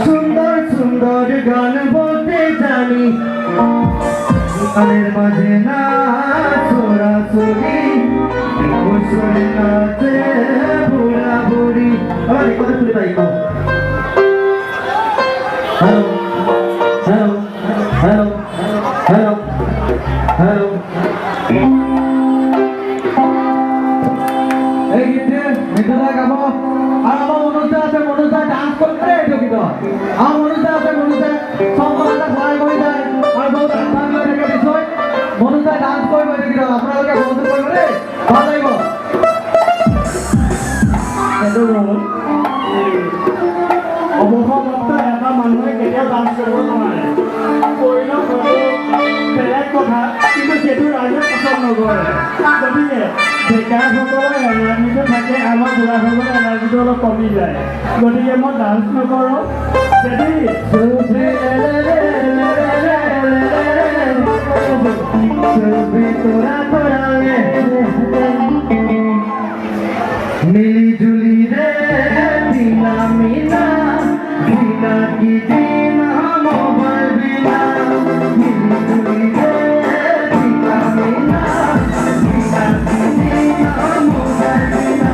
সুন্দর সুন্দর গান বলতে জানি গানের মাঝে না চোরাচুরি বসে নাচে বুড়া বুড়ি আমার কথা তুলে পাই হ্যালো হ্যালো হ্যালো হ্যালো এই গীতে মিঠুদা গাবো আর আমার মনুজদা আছে মনুজদা ডান্স করতে ঢুকি তো আমার মনুজদা আছে মনুজদা সম্পূর্ণটা ভয় করে যায় আর বহুত আনন্দ রেখে বিষয় মনুজদা ডান্স করবে ঢুকি তো আপনারা বন্ধু করবে রে ভালো লাগবে অৱসৰপ্ৰাপ্ত এটা মানুহে কেতিয়াও ডান্স কৰিব নোৱাৰে কৰিলেও বেলেগ কথা কিন্তু সেইটো ৰাইজে পচন্দ নকৰে গতিকে ডেকাসকলৰ এনাৰ্জিটো থাকে আমাৰ বুঢ়াসকলৰ এনাৰ্জিটো অলপ কমি যায় গতিকে মই ডান্স নকৰোঁ মিলি জুলি রে দিনা মিনা দিনা কি দিনা মোবাইল বিনা মিলি জুলি রে দিনা মিনা দিনা কি দিনা মোবাইল বিনা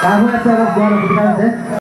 Tahu acara buat kita